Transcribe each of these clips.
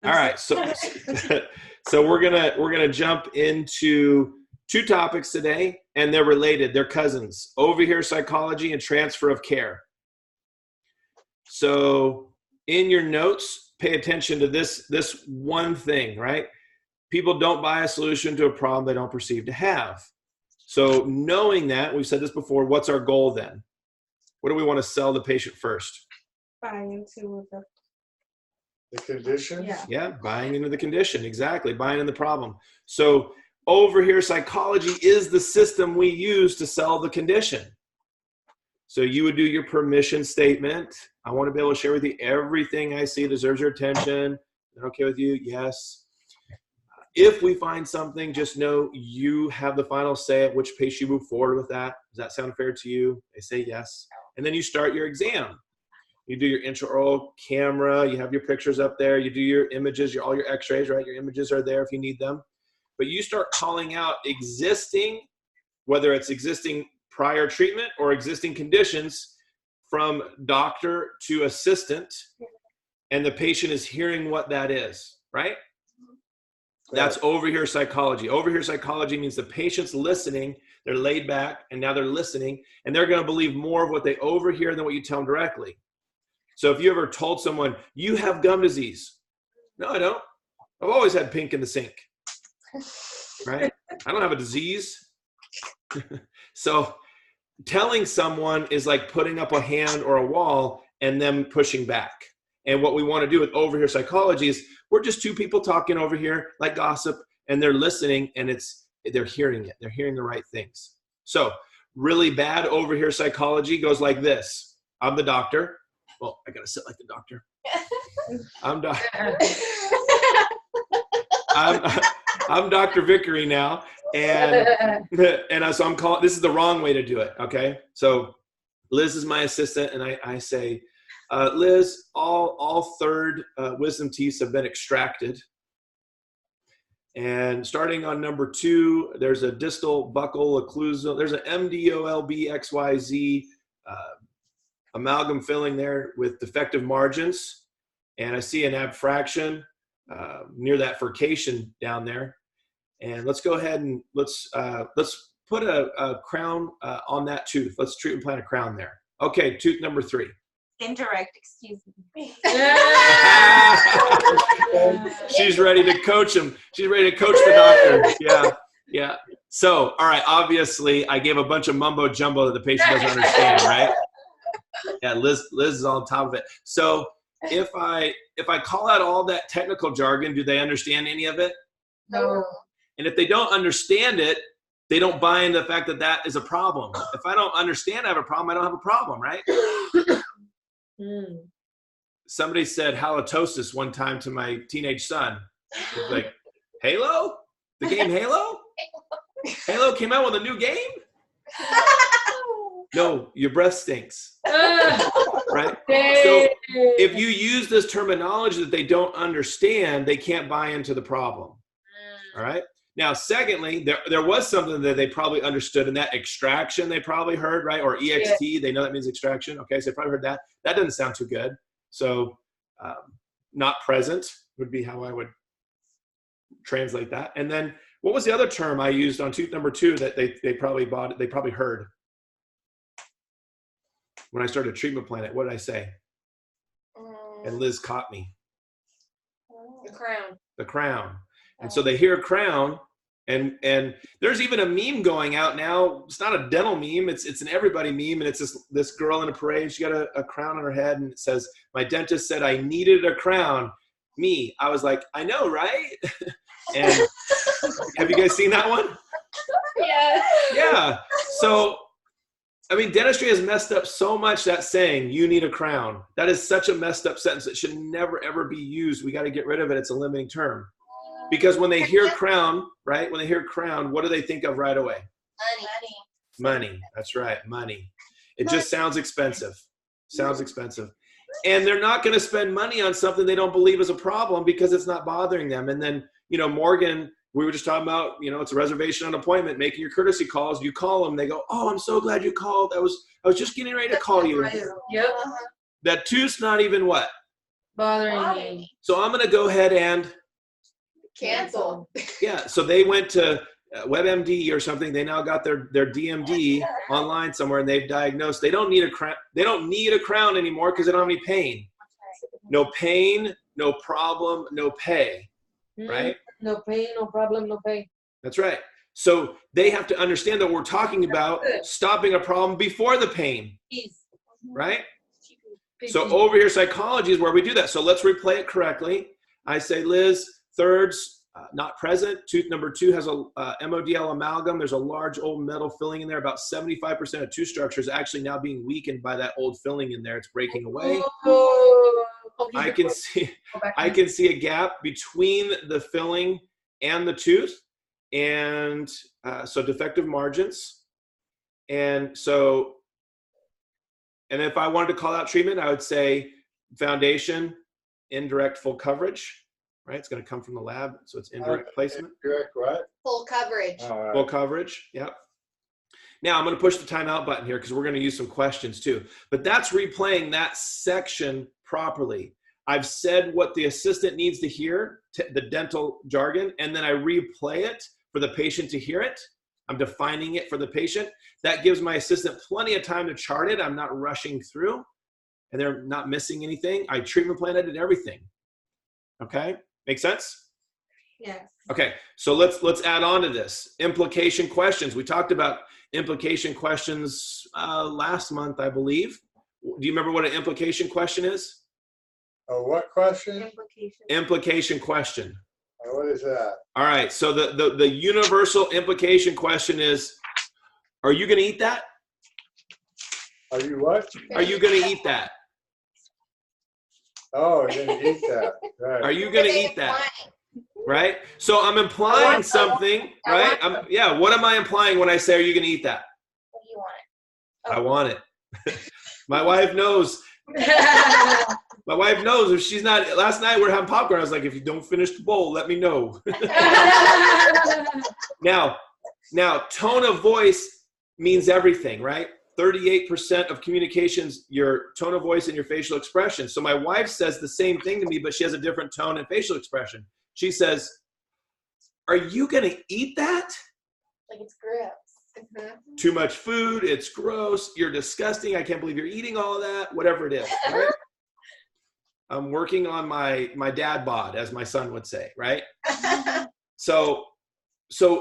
All right, so we're gonna jump into two topics today, and they're related. They're cousins: overhear psychology and transfer of care. So in your notes, pay attention to this one thing, right? People don't buy a solution to a problem they don't perceive to have. So knowing that, we've said this before, what's our goal then? What do we want to sell the patient first? Buying into the condition? Yeah, buying into the condition. Exactly, buying in the problem. So overhear psychology is the system we use to sell the condition. So you would do your permission statement. I want to be able to share with you everything I see deserves your attention. Is that okay with you? Yes. If we find something, just know you have the final say at which pace you move forward with that. Does that sound fair to you? They say yes. And then you start your exam. You do your intraoral camera. You have your pictures up there. You do your images, all your x-rays, right? Your images are there if you need them. But you start calling out existing, whether it's existing prior treatment or existing conditions, from doctor to assistant, and the patient is hearing what that is, right? That's overhear psychology. Overhear psychology means the patient's listening, they're laid back, and now they're listening, and they're going to believe more of what they overhear than what you tell them directly. So if you ever told someone, you have gum disease. No, I don't. I've always had pink in the sink, right? I don't have a disease. So telling someone is like putting up a hand or a wall and them pushing back. And what we want to do with overhear psychology is we're just two people talking over here like gossip, and they're listening, and they're hearing it. They're hearing the right things. So really bad overhear psychology goes like this. I'm the doctor. Well, I got to sit like the doctor. I'm Dr. Vickery now. And so I'm calling, this is the wrong way to do it. Okay. So Liz is my assistant, and I say, Liz, all third wisdom teeth have been extracted. And starting on number 2, there's a distal buccal occlusal. There's an MDOLBXYZ amalgam filling there with defective margins. And I see an abfraction near that furcation down there. And let's go ahead and let's put a crown on that tooth. Let's treat and plant a crown there. Okay, tooth number 3. Indirect, excuse me. She's ready to coach him. She's ready to coach the doctor. Yeah. So, all right, obviously, I gave a bunch of mumbo jumbo that the patient doesn't understand, right? Yeah, Liz is on top of it. So if I call out all that technical jargon, do they understand any of it? No. And if they don't understand it, they don't buy into the fact that that is a problem. If I don't understand I have a problem, I don't have a problem, right? Somebody said halitosis one time to my teenage son. It was like, Halo? The game Halo? Halo came out with a new game? No, your breath stinks. Right? So if you use this terminology that they don't understand, they can't buy into the problem. All right? Now, secondly, there was something that they probably understood, and that extraction they probably heard, right? Or EXT, they know that means extraction. Okay, so they probably heard that. That doesn't sound too good. So not present would be how I would translate that. And then what was the other term I used on tooth number 2 that they probably heard? When I started treatment plan, what did I say? And Liz caught me. The crown. The crown. And so they hear crown, and there's even a meme going out now. It's not a dental meme. It's an everybody meme, and it's this girl in a parade. She got a crown on her head, and it says, "My dentist said I needed a crown." Me, I was like, I know, right? And have you guys seen that one? Yeah. So, I mean, dentistry has messed up so much that saying, you need a crown. That is such a messed up sentence. It should never, ever be used. We got to get rid of it. It's a limiting term. Because when they hear crown, right? When they hear crown, what do they think of right away? Money. That's right. Money. It just sounds expensive. Sounds expensive. And they're not going to spend money on something they don't believe is a problem because it's not bothering them. And then, Morgan, we were just talking about, it's a reservation on appointment, making your courtesy calls. You call them. They go, oh, I'm so glad you called. I was just getting ready to call you. Yep. That tooth's not even what? Bothering me. So I'm going to go ahead and, Cancel. yeah, so they went to WebMD or something. They now got their DMD online somewhere, and they've diagnosed they don't need a crown. They don't need a crown anymore because they don't have any pain. No pain, no problem, no pay, right? No pain, no problem, no pay. That's right. So they have to understand that we're talking about stopping a problem before the pain, right? So over here, psychology is where we do that. So let's replay it correctly. I say, Liz, thirds, not present. Tooth number 2 has a MODL amalgam. There's a large old metal filling in there. About 75% of tooth structure is actually now being weakened by that old filling in there. It's breaking away. Okay, I can see a gap between the filling and the tooth, and so defective margins. And if I wanted to call out treatment, I would say foundation, indirect full coverage, right? It's going to come from the lab, so it's indirect placement. Indirect what? Full coverage. All right. Full coverage, yep. Now I'm going to push the timeout button here because we're going to use some questions too. But that's replaying that section properly. I've said what the assistant needs to hear, the dental jargon, and then I replay it for the patient to hear it. I'm defining it for the patient. That gives my assistant plenty of time to chart it. I'm not rushing through, and they're not missing anything. I treatment planned it and everything. Okay, make sense? Yes. Okay, so let's add on to this. Implication questions. We talked about implication questions last month, I believe. Do you remember what an implication question is? Oh, what question? Implication question. What is that? All right, so the universal implication question is, are you going to eat that? Are you what? Are you going to eat that? Oh, you're going to eat that. Right. Are you going to eat that? Right? So I'm implying something, right? What am I implying when I say, are you going to eat that? What do you want? I want it. My wife knows. My wife knows if she's not. Last night we're having popcorn. I was like, if you don't finish the bowl, let me know. Now, tone of voice means everything, right? 38% of communications, your tone of voice and your facial expression. So my wife says the same thing to me, but she has a different tone and facial expression. She says, are you going to eat that? Like it's gross. Too much food. It's gross. You're disgusting. I can't believe you're eating all of that. Whatever it is, right? I'm working on my dad bod, as my son would say, right? So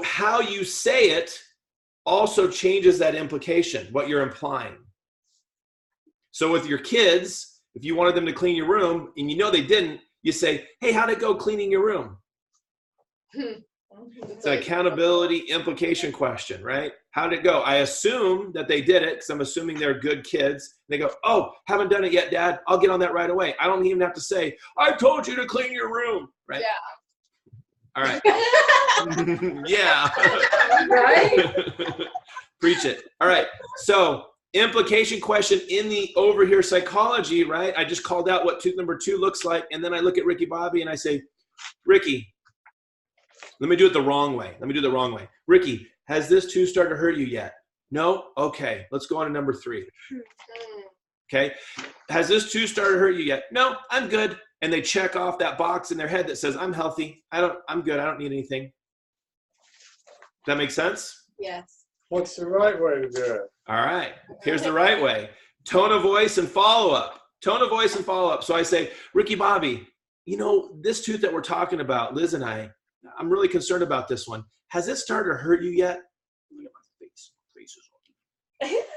how you say it also changes that implication, what you're implying. So with your kids, if you wanted them to clean your room and you know they didn't, you say, hey, how'd it go cleaning your room? It's an accountability implication question, right? How did it go? I assume that they did it because I'm assuming they're good kids. They go, oh, haven't done it yet, Dad. I'll get on that right away. I don't even have to say, I told you to clean your room, right? Yeah. All right. Yeah. Right? Preach it. All right. So implication question in the over here psychology, right? I just called out what tooth number 2 looks like. And then I look at Ricky Bobby and I say, Ricky, let me do it the wrong way. Ricky, has this tooth started to hurt you yet? No? Okay. Let's go on to number 3. Okay. Has this tooth started to hurt you yet? No, I'm good. And they check off that box in their head that says, I'm healthy. I'm good. I don't need anything. Does that make sense? Yes. What's the right way to do it? All right. Here's the right way. Tone of voice and follow-up. So I say, Ricky Bobby, you know, this tooth that we're talking about, Liz and I'm really concerned about this one. Has it started to hurt you yet? Look at my face.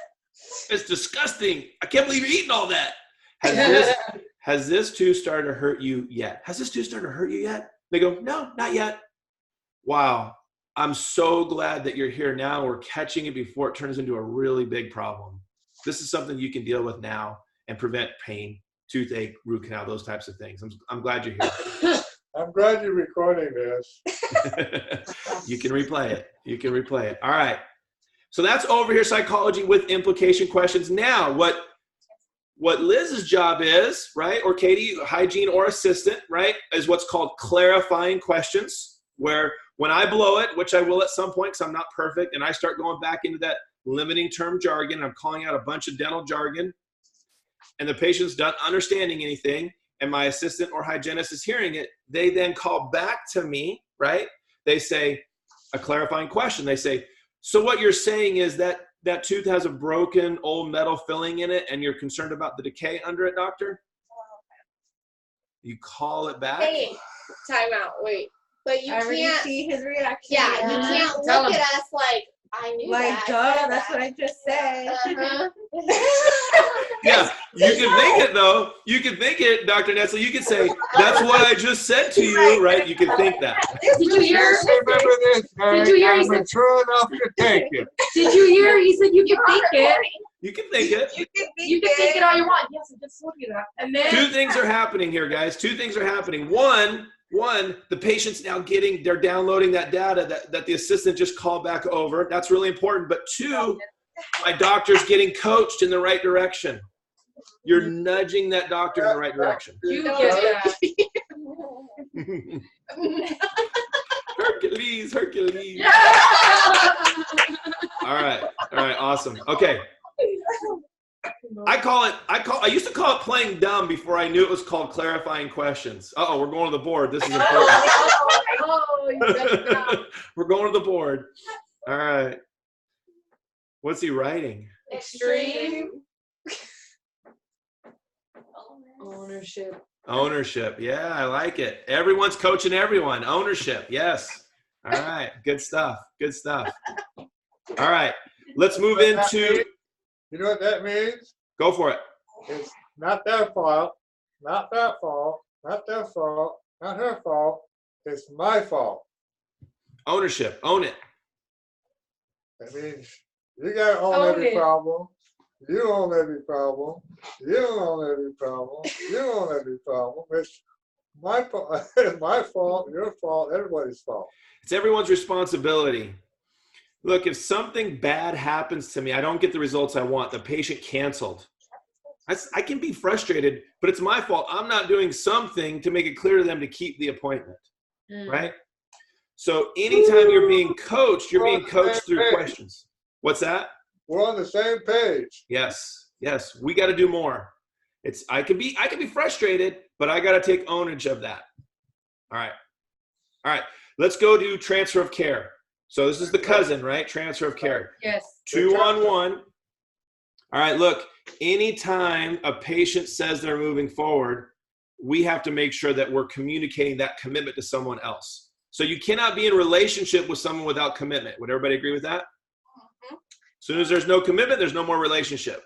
It's disgusting. I can't believe you're eating all that. Has this tooth started to hurt you yet? They go, no, not yet. Wow. I'm so glad that you're here now. We're catching it before it turns into a really big problem. This is something you can deal with now and prevent pain, toothache, root canal, those types of things. I'm glad you're here. I'm glad you're recording this. You can replay it. All right. So that's over here psychology with implication questions. Now, what Liz's job is, right, or Katie, hygiene or assistant, right, is what's called clarifying questions, where when I blow it, which I will at some point because I'm not perfect, and I start going back into that limiting term jargon, I'm calling out a bunch of dental jargon, and the patient's not understanding anything, and my assistant or hygienist is hearing it, they then call back to me, right? They say a clarifying question. They say, so what you're saying is that that tooth has a broken old metal filling in it and you're concerned about the decay under it, doctor? You call it back? Hey, time out. Wait. But you I already can't. see his reaction. Yeah, you can't Tell look him. at us like I knew Like, that. duh, that's what I just said. Uh-huh. Yeah, you can think it though. You can think it, Dr. Nestle. You can say, that's what I just said to you, right? You can think that. Did you hear? Just remember this, Did you hear Mary, he I'm said- mature enough to take it. Did you hear? He said you can think it. You can think it. You can think it all you want. Yes, I just told you that. And then Two things are happening here, guys. Two things are happening. One, the patient's now they're downloading that data that the assistant just called back over. That's really important. But two, my doctor's getting coached in the right direction. You're nudging that doctor in the right direction. you get that. Hercules. Yeah. All right, awesome. Okay. I used to call it playing dumb before I knew it was called clarifying questions. Uh-oh, we're going to the board. This is important. Oh, you got it down. We're going to the board. All right. What's he writing? Extreme Ownership. Yeah, I like it. Everyone's coaching everyone. Ownership. Yes. All right. Good stuff. All right. Let's move into. You know what that means? Go for it. It's not their fault, not their fault, not their fault, not her fault. It's my fault. Ownership. Own it. That means you gotta own Own every it. problem. You own every problem. You own every problem. You own every problem. It's my fault. My fault. Your fault. Everybody's fault. It's everyone's responsibility. Look, if something bad happens to me, I don't get the results I want, the patient canceled. I can be frustrated, but it's my fault. I'm not doing something to make it clear to them to keep the appointment, right? So anytime you're being coached through questions. What's that? We're on the same page. Yes, we got to do more. I can be frustrated, but I got to take ownership of that. All right. Let's go to transfer of care. So this is the cousin, right? Transfer of care. Yes. 2-on-1. All right, look, anytime a patient says they're moving forward, we have to make sure that we're communicating that commitment to someone else. So you cannot be in a relationship with someone without commitment. Would everybody agree with that? As soon as there's no commitment, there's no more relationship.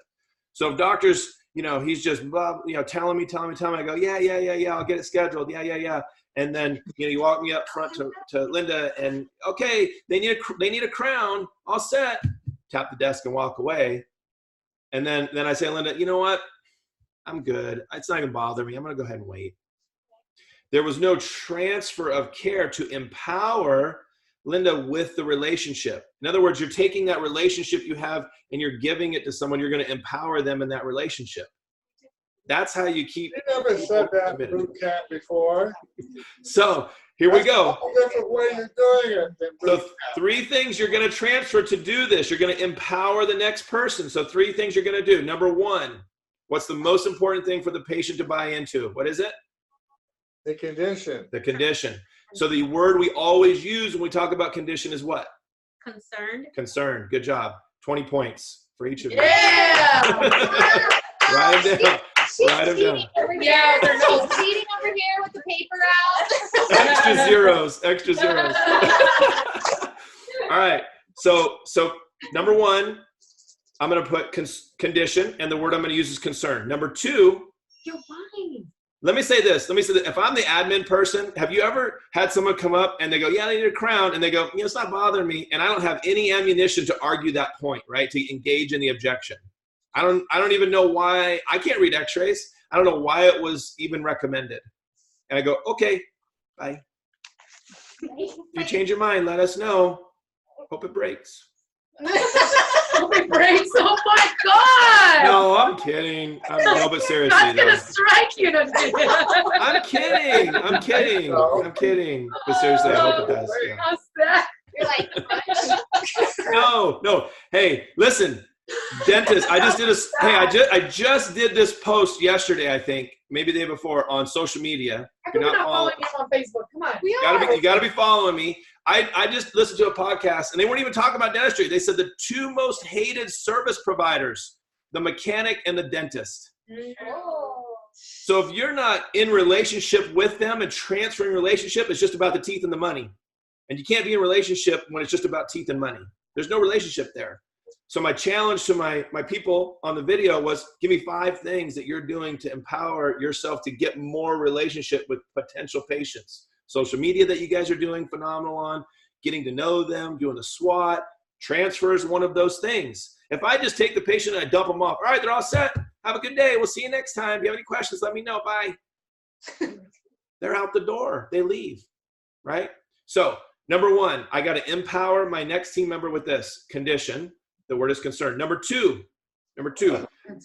So if doctors, he's just, telling me, I go, yeah, I'll get it scheduled. Yeah. And then, you walk me up front to Linda and, okay, they need a crown, all set, tap the desk and walk away. And then I say, Linda, you know what? I'm good. It's not going to bother me. I'm going to go ahead and wait. There was no transfer of care to empower Linda with the relationship. In other words, you're taking that relationship you have and you're giving it to someone. You're going to empower them in that relationship. That's how you keep. You never said that in boot camp before. So here we go. That's a different way you're doing it than boot So camp. 3 things you're going to transfer to do this. You're going to empower the next person. So 3 things you're going to do. Number 1, what's the most important thing for the patient to buy into? What is it? The condition. The condition. So the word we always use when we talk about condition is what? Concerned. Concern. Good job. 20 points for each of you. Yeah. Write them down. Write them down. Yeah, they're She's no- cheating over here with the paper out. Extra zeros. All right. So number 1, I'm going to put condition, and the word I'm going to use is concern. Number 2, You're fine. let me say this. If I'm the admin person, have you ever had someone come up and they go, yeah, I need a crown, and they go, it's not bothering me, and I don't have any ammunition to argue that point, right? To engage in the objection. I don't even know why. I can't read x-rays. I don't know why it was even recommended. And I go, okay, bye. If you change your mind, let us know. Hope it breaks. Hope it breaks. Oh my God. No, I'm kidding. No, but seriously, That's though. gonna strike you to do. I'm kidding. But seriously, I hope it does. Yeah. How's that? You're like, what? No. Hey, listen. Dentist, I just did I just did this post yesterday, I think, maybe the day before, on social media. How You're come we're not not following. following him on Facebook? Come on. You gotta be following me. I just listened to a podcast, and they weren't even talking about dentistry. They said the two most hated service providers, the mechanic and the dentist. Oh. So if you're not in relationship with them, and transferring relationship is just about the teeth and the money. And you can't be in relationship when it's just about teeth and money. There's no relationship there. So my challenge to my people on the video was, give me 5 things that you're doing to empower yourself to get more relationship with potential patients. Social media that you guys are doing phenomenal on, getting to know them, doing the SWOT, transfer is one of those things. If I just take the patient and I dump them off, all right, they're all set. Have a good day. We'll see you next time. If you have any questions, let me know. Bye. They're out the door. They leave, right? So number 1, I got to empower my next team member with this condition. The word is concern. Number two,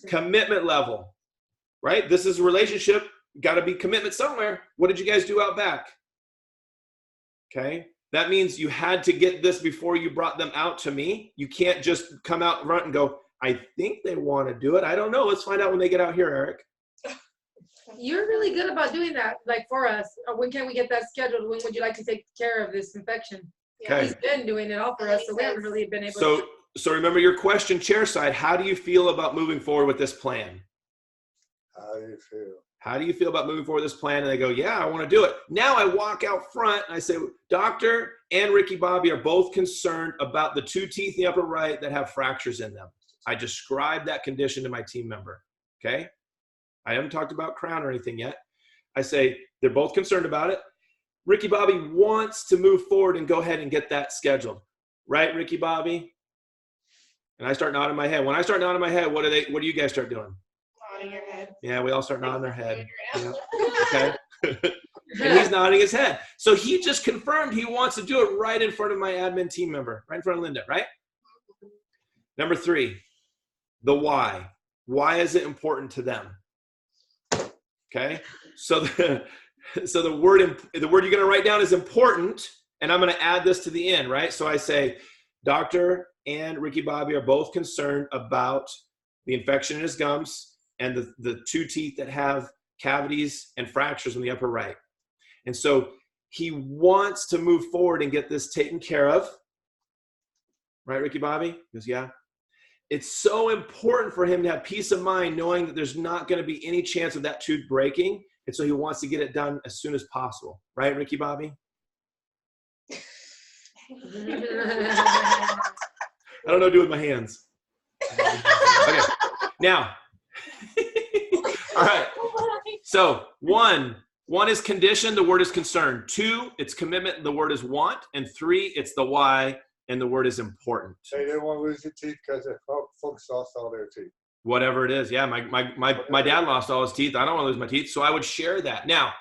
commitment level, right? This is a relationship. Got to be commitment somewhere. What did you guys do out back? Okay. That means you had to get this before you brought them out to me. You can't just come out front and go, I think they want to do it. I don't know. Let's find out when they get out here, Eric. You're really good about doing that, like for us. When can we get that scheduled? When would you like to take care of this infection? Okay. He's been doing it all for us, so we haven't really been able to. So remember your question, chair side. How do you feel about moving forward with this plan? How do you feel? How do you feel about moving forward with this plan? And they go, yeah, I want to do it. Now I walk out front and I say, Doctor and Ricky Bobby are both concerned about the 2 teeth in the upper right that have fractures in them. I described that condition to my team member, okay? I haven't talked about crown or anything yet. I say, they're both concerned about it. Ricky Bobby wants to move forward and go ahead and get that scheduled. Right, Ricky Bobby? And I start nodding my head. When I start nodding my head, what do you guys start doing? Nodding your head. Yeah, we all start nodding our head. Yeah. Okay. And he's nodding his head. So he just confirmed he wants to do it right in front of my admin team member, right in front of Linda, right? Number 3, the why. Why is it important to them? Okay. So the word you're going to write down is important, and I'm going to add this to the end, right? So I say, Dr. and Ricky Bobby are both concerned about the infection in his gums and the 2 teeth that have cavities and fractures in the upper right. And so he wants to move forward and get this taken care of. Right, Ricky Bobby? He goes, yeah. It's so important for him to have peace of mind knowing that there's not going to be any chance of that tooth breaking. And so he wants to get it done as soon as possible. Right, Ricky Bobby? I don't know what to do with my hands. Okay. Now, all right. So 1 is condition, the word is concern. 2, it's commitment, the word is want. And 3, it's the why, and the word is important. They didn't want to lose their teeth because their folks lost all their teeth. Whatever it is. Yeah, my dad lost all his teeth. I don't want to lose my teeth, so I would share that. Now,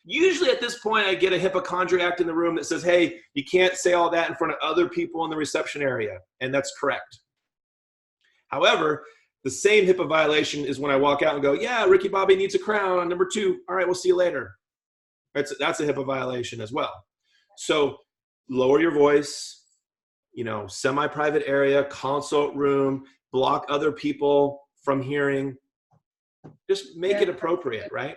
usually at this point, I get a hypochondriac in the room that says, hey, you can't say all that in front of other people in the reception area, and that's correct. However, the same HIPAA violation is when I walk out and go, yeah, Ricky Bobby needs a crown on number 2. All right, we'll see you later. That's a HIPAA violation as well. So lower your voice, semi-private area, consult room, block other people from hearing. Just make it appropriate, right?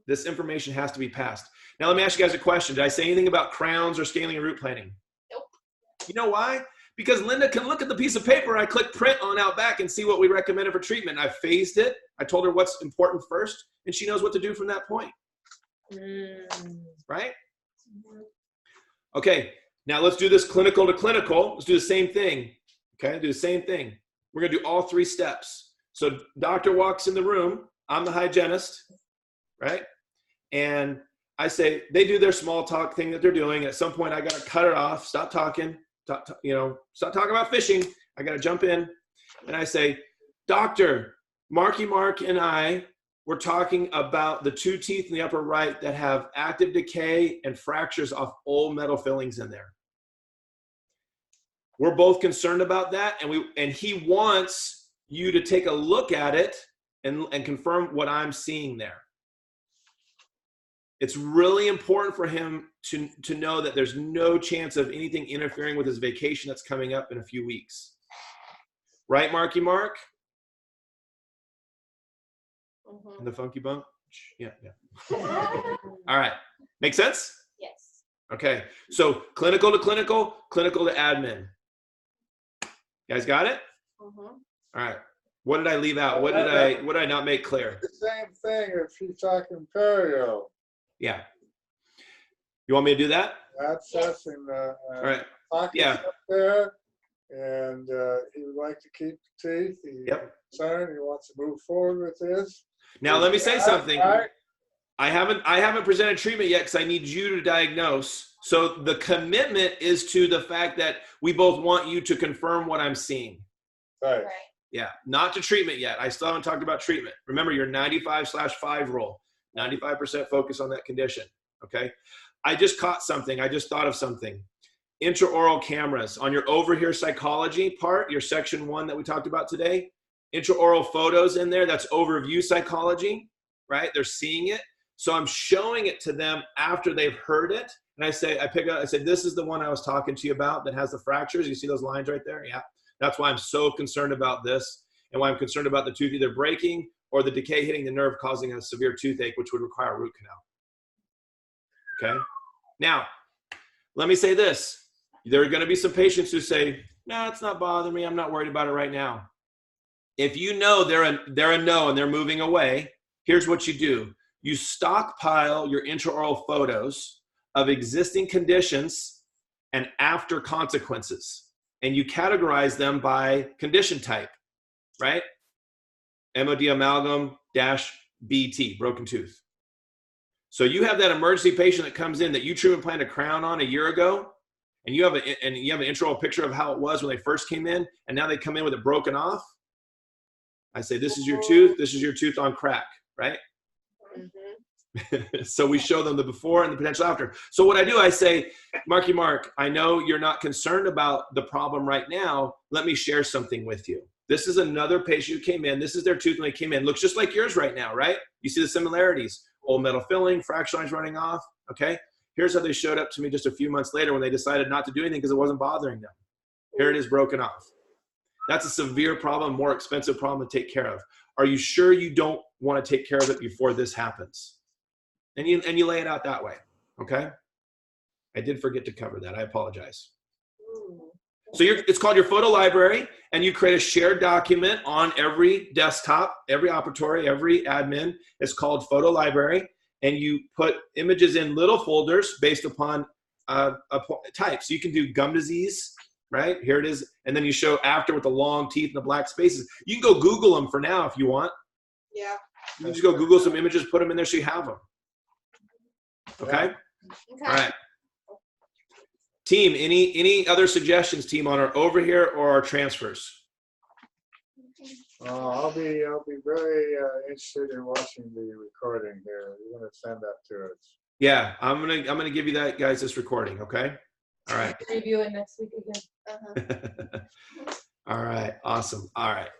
This information has to be passed. Now, let me ask you guys a question. Did I say anything about crowns or scaling and root planing? Nope. You know why? Because Linda can look at the piece of paper I click print on out back and see what we recommended for treatment. I phased it. I told her what's important first, and she knows what to do from that point. Right? Okay, now let's do this clinical to clinical. Let's do the same thing. Okay, do the same thing. We're going to do all 3 steps. So doctor walks in the room. I'm the hygienist, right? And I say, they do their small talk thing that they're doing. At some point, I got to cut it off, stop talking, stop talking about fishing. I got to jump in. And I say, Doctor, Marky Mark and I were talking about the 2 teeth in the upper right that have active decay and fractures off old metal fillings in there. We're both concerned about that, and he wants you to take a look at it and confirm what I'm seeing there. It's really important for him to know that there's no chance of anything interfering with his vacation that's coming up in a few weeks. Right, Marky Mark? Mhm. And the Funky Bunch? Yeah, yeah. All right. Make sense? Yes. Okay. So clinical to clinical, clinical to admin. You guys got it? Mhm. All right. What did I leave out? What did I not make clear? The same thing if she's talking perio. Yeah. You want me to do that? Accessing All right. pockets Yeah. up there, and he would like to keep the teeth. He's Yep. concerned. He wants to move forward with this. Now let me say something. All right. I haven't presented treatment yet because I need you to diagnose. So the commitment is to the fact that we both want you to confirm what I'm seeing. Right. Right. Yeah, not to treatment yet. I still haven't talked about treatment. Remember your 95/5 rule. 95% focus on that condition. Okay. I just caught something. I just thought of something. Intraoral cameras on your over here psychology part, your section 1 that we talked about today. Intraoral photos in there. That's overview psychology, right? They're seeing it. So I'm showing it to them after they've heard it. And I say, I said, this is the one I was talking to you about that has the fractures. You see those lines right there? Yeah. That's why I'm so concerned about this and why I'm concerned about the tooth either breaking or the decay hitting the nerve causing a severe toothache, which would require a root canal. Okay. Now, let me say this. There are going to be some patients who say, no, it's not bothering me. I'm not worried about it right now. If you know they're a no and they're moving away, here's what you do. You stockpile your intraoral photos of existing conditions and after consequences, and you categorize them by condition type, right? MOD amalgam -BT, broken tooth. So you have that emergency patient that comes in that you treatment planned a crown on a year ago, and you have an intraoral picture of how it was when they first came in, and now they come in with it broken off. I say, this is your tooth. This is your tooth on crack, right? Mhm. So we show them the before and the potential after. So what I do, I say, Marky Mark, I know you're not concerned about the problem right now. Let me share something with you. This is another patient who came in. This is their tooth when they came in. Looks just like yours right now, right? You see the similarities. Old metal filling, fracture lines running off, okay? Here's how they showed up to me just a few months later when they decided not to do anything because it wasn't bothering them. Here it is broken off. That's a severe problem, more expensive problem to take care of. Are you sure you don't want to take care of it before this happens? And you lay it out that way, okay? I did forget to cover that. I apologize. So it's called your photo library, and you create a shared document on every desktop, every operatory, every admin. It's called photo library, and you put images in little folders based upon a type. So you can do gum disease, right? Here it is. And then you show after with the long teeth and the black spaces. You can go Google them for now if you want. Yeah. You can just go Google some images, put them in there so you have them. Okay? Okay. All right. Team, any other suggestions, team, on our over here or our transfers? I'll be very interested in watching the recording here. You're going to send that to us. Yeah, I'm gonna give you that, guys, this recording, okay? All right. Review it next week again. Uh-huh. All right, awesome. All right.